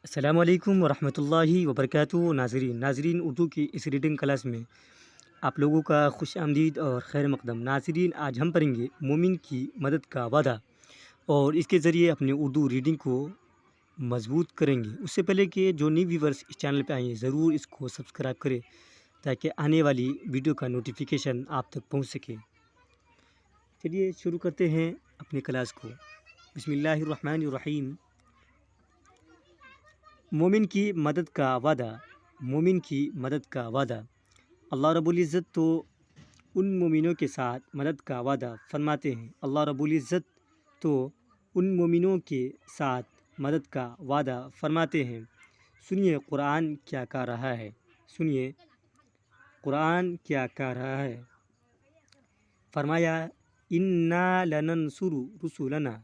السلام علیکم ورحمۃ اللہ وبرکاتہ ناظرین اردو کی اس ریڈنگ کلاس میں آپ لوگوں کا خوش آمدید اور خیر مقدم۔ ناظرین، آج ہم پڑھیں گے مومن کی مدد کا وعدہ اور اس کے ذریعے اپنے اردو ریڈنگ کو مضبوط کریں گے۔ اس سے پہلے کہ جو نیو ویورز اس چینل پہ آئیں ضرور اس کو سبسکرائب کریں تاکہ آنے والی ویڈیو کا نوٹیفیکیشن آپ تک پہنچ سکے۔ چلیے شروع کرتے ہیں اپنی کلاس کو۔ بسم اللہ الرحمن الرحیم۔ مومن کی مدد کا وعدہ، مومن کی مدد کا وعدہ۔ اللہ رب العزت تو ان مومنوں کے ساتھ مدد کا وعدہ فرماتے ہیں، اللہ رب العزت تو ان مومنوں کے ساتھ مدد کا وعدہ فرماتے ہیں۔ سنیے قرآن کیا کہہ رہا ہے، سنیے قرآن کیا کہہ رہا ہے۔ فرمایا انا لننصر رسلنا،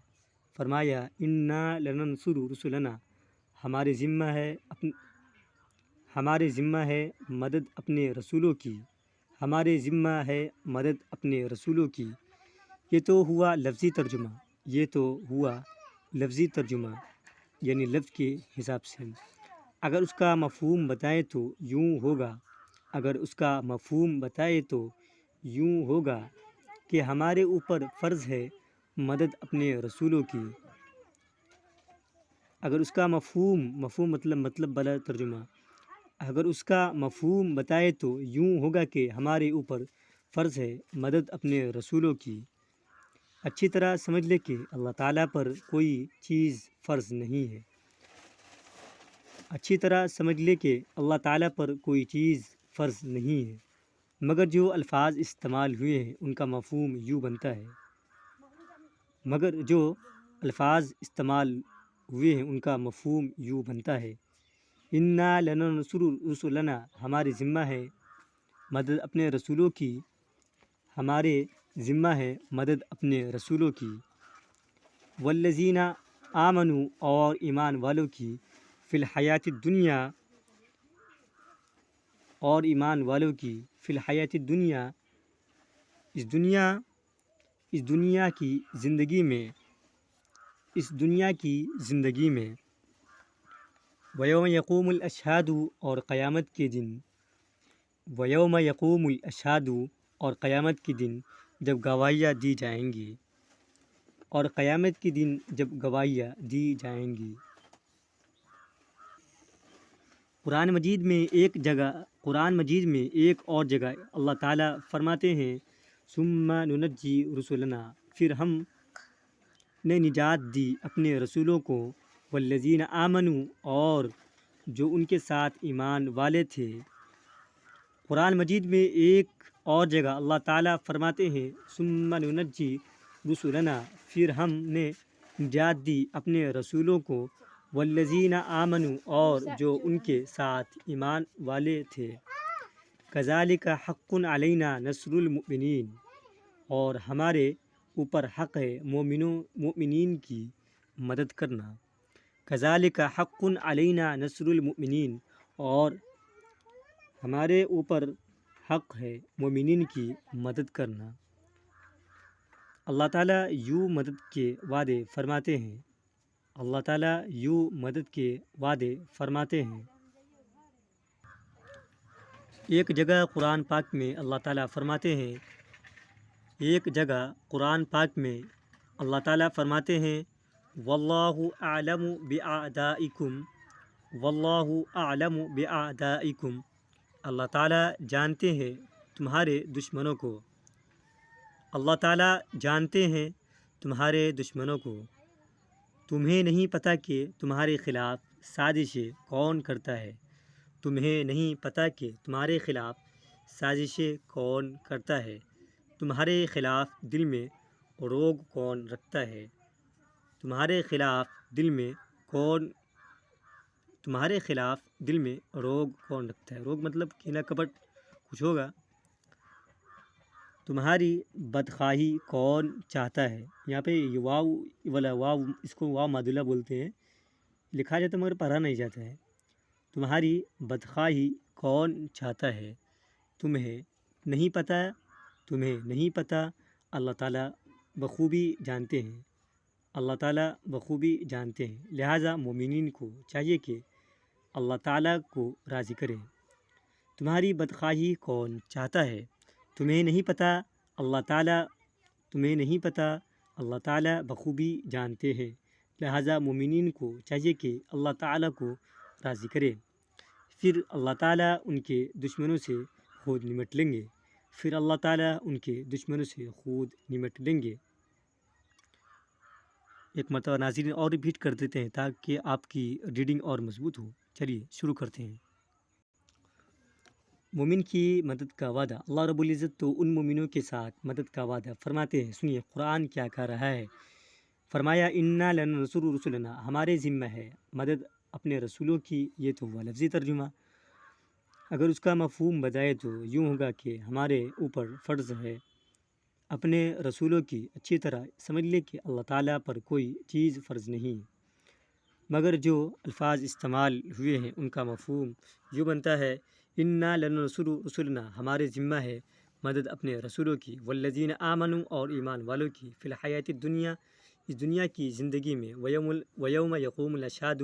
فرمایا انا لننصر رسلنا، ہمارے ذمہ ہے مدد اپنے رسولوں کی، ہمارے ذمہ ہے مدد اپنے رسولوں کی۔ یہ تو ہوا لفظی ترجمہ، یہ تو ہوا لفظی ترجمہ یعنی لفظ کے حساب سے۔ اگر اس کا مفہوم بتائیں تو یوں ہوگا، اگر اس کا مفہوم بتائے تو یوں ہوگا کہ ہمارے اوپر فرض ہے مدد اپنے رسولوں کی۔ اگر اس کا مفہوم مطلب بلا ترجمہ، اگر اس کا مفہوم بتائے تو یوں ہوگا کہ ہمارے اوپر فرض ہے مدد اپنے رسولوں کی۔ اچھی طرح سمجھ لے کہ اللہ تعالیٰ پر کوئی چیز فرض نہیں ہے، اچھی طرح سمجھ لے کہ اللہ تعالیٰ پر کوئی چیز فرض نہیں ہے، مگر جو الفاظ استعمال ہوئے ہیں ان کا مفہوم یوں بنتا ہے، مگر جو الفاظ استعمال ہوئے ہیں ان کا مفہوم یوں بنتا ہے، انا لننصر رسلنا، ہمارے ذمہ ہے مدد اپنے رسولوں کی، ہمارے ذمہ ہے مدد اپنے رسولوں کی۔ والذین آمنوا، اور ایمان والوں کی، فی الحیات الدنیا، اور ایمان والوں کی، فی الحیات الدنیا، اس دنیا کی زندگی میں، اس دنیا کی زندگی میں، ویوم یقوم الاشہاد، اور قیامت کے دن، ویوم یقوم الاشہاد، اور قیامت کے دن جب گواہیاں دی جائیں گی، اور قیامت کے دن جب گواہیاں دی جائیں گی۔ قرآن مجید میں ایک اور جگہ اللہ تعالیٰ فرماتے ہیں ثم ننجی رسلنا، پھر ہم نے نجات دی اپنے رسولوں کو، والذین آمنوا، اور جو ان کے ساتھ ایمان والے تھے۔ قرآن مجید میں ایک اور جگہ اللہ تعالیٰ فرماتے ہیں ثم ننجی رسلنا، پھر ہم نے نجات دی اپنے رسولوں کو، والذین آمنوا، اور جو ان کے ساتھ ایمان والے تھے۔ کذالک حق علینا نصر المؤمنین، اور ہمارے اوپر حق ہے مومنین کی مدد کرنا۔ کذالک حق علینا نصر المؤمنین، اور ہمارے اوپر حق ہے مومنین کی مدد کرنا۔ اللہ تعالیٰ یوں مدد کے وعدے فرماتے ہیں، اللہ تعالیٰ یوں مدد کے وعدے فرماتے ہیں۔ ایک جگہ قرآن پاک میں اللہ تعالیٰ فرماتے ہیں، ایک جگہ قرآن پاک میں اللہ تعالیٰ فرماتے ہیں واللہ اعلم باعدائکم، واللہ اعلم باعدائکم، اللہ تعالیٰ جانتے ہیں تمہارے دشمنوں کو، اللہ تعالیٰ جانتے ہیں تمہارے دشمنوں کو۔ تمہیں نہیں پتہ کہ تمہارے خلاف سازشیں کون کرتا ہے، تمہیں نہیں پتہ کہ تمہارے خلاف سازشیں کون کرتا ہے، تمہارے خلاف دل میں روگ کون رکھتا ہے، تمہارے خلاف دل میں روگ کون رکھتا ہے، روگ مطلب کینہ کپٹ کچھ ہوگا۔ تمہاری بدخواہی کون چاہتا ہے، یہاں پہ یہ واو والا واو، اس کو واو مادلہ بولتے ہیں، لکھا جاتا ہے مگر پڑھا نہیں جاتا ہے۔ تمہاری بدخواہی کون چاہتا ہے، تمہیں نہیں پتہ، تمہیں نہیں پتہ، اللہ تعالیٰ بخوبی جانتے ہیں، اللہ تعالیٰ بخوبی جانتے ہیں۔ لہٰذا مومنین کو چاہیے کہ اللہ تعالیٰ کو راضی کرے۔ تمہاری بدخواہی کون چاہتا ہے؟ تمہیں نہیں پتہ اللہ تعالیٰ بخوبی جانتے ہیں، لہٰذا مومنین کو چاہیے کہ اللہ تعالیٰ کو راضی کرے، پھر اللہ تعالیٰ ان کے دشمنوں سے خود نمٹ لیں گے۔ ایک مرتبہ ناظرین اور ریپیٹ کر دیتے ہیں تاکہ آپ کی ریڈنگ اور مضبوط ہو۔ چلیے شروع کرتے ہیں۔ مومن کی مدد کا وعدہ۔ اللہ رب العزت تو ان مومنوں کے ساتھ مدد کا وعدہ فرماتے ہیں۔ سنیے قرآن کیا کہہ رہا ہے۔ فرمایا انا لننصر رسلنا، ہمارے ذمہ ہے مدد اپنے رسولوں کی۔ یہ تو ہوا لفظی ترجمہ۔ اگر اس کا مفہوم بتائے تو یوں ہوگا کہ ہمارے اوپر فرض ہے اپنے رسولوں کی اچھی طرح سمجھ لے کہ اللہ تعالیٰ پر کوئی چیز فرض نہیں، مگر جو الفاظ استعمال ہوئے ہیں ان کا مفہوم یوں بنتا ہے انا لننصر رسلنا، ہمارے ذمہ ہے مدد اپنے رسولوں کی، والذین آمنوا، اور ایمان والوں کی، فی الحیات الدنیا، اس دنیا کی زندگی میں، ویوم یقوم الاشہاد،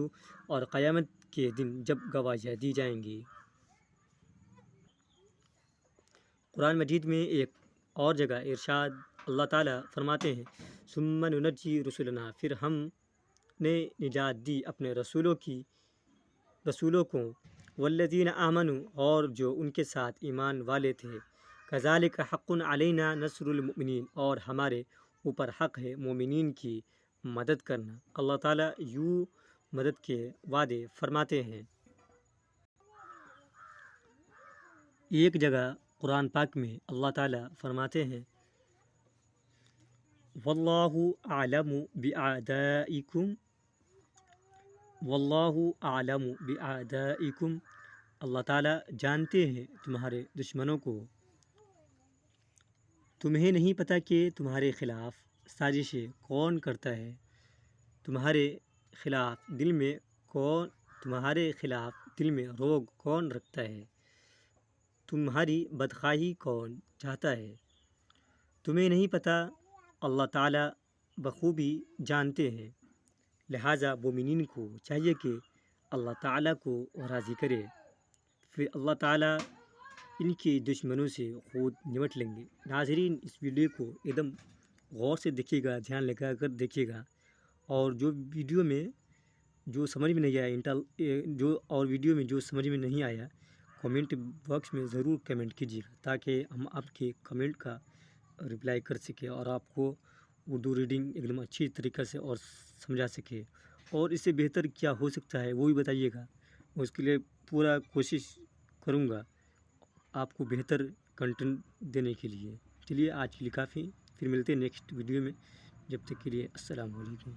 اور قیامت کے دن جب گواہیاں دی جائیں گی۔ قرآن مجید میں ایک اور جگہ ارشاد اللہ تعالیٰ فرماتے ہیں ثم ننجی رسلنا، پھر ہم نے نجات دی اپنے رسولوں کو، والذین آمنوا، اور جو ان کے ساتھ ایمان والے تھے، کذالک حق علینا نصر المؤمنین، اور ہمارے اوپر حق ہے مومنین کی مدد کرنا۔ اللہ تعالیٰ یوں مدد کے وعدے فرماتے ہیں۔ ایک جگہ قرآن پاک میں اللہ تعالیٰ فرماتے ہیں واللہ اعلم بأعدائکم، واللہ اعلم بأعدائکم، اللہ تعالیٰ جانتے ہیں تمہارے دشمنوں کو۔ تمہیں نہیں پتہ کہ تمہارے خلاف سازشیں کون کرتا ہے، تمہارے خلاف دل میں روگ کون رکھتا ہے، تمہاری بدخواہی کون چاہتا ہے۔ تمہیں نہیں پتہ اللہ تعالیٰ بخوبی جانتے ہیں، لہٰذا مومنین کو چاہیے کہ اللہ تعالیٰ کو راضی کرے، پھر اللہ تعالیٰ ان کے دشمنوں سے خود نمٹ لیں گے۔ ناظرین اس ویڈیو کو ایک دم غور سے دیکھیے گا، دھیان لگا کر دیکھیے گا، اور جو ویڈیو میں جو سمجھ میں نہیں آیا ویڈیو میں جو سمجھ میں نہیں آیا کمنٹ باکس میں ضرور کمنٹ کیجیے گا تاکہ ہم آپ کے کمنٹ کا رپلائی کر سکے اور آپ کو اردو ریڈنگ ایک دم اچھی طریقے سے اور سمجھا سکے، اور اس سے بہتر کیا ہو سکتا ہے وہ بھی بتائیے گا۔ اس کے لیے پورا کوشش کروں گا آپ کو بہتر کنٹینٹ دینے کے لیے۔ چلیے آج کے لیے کافی، پھر ملتے ہیں نیکسٹ ویڈیو میں، جب تک کے لیے السلام علیکم۔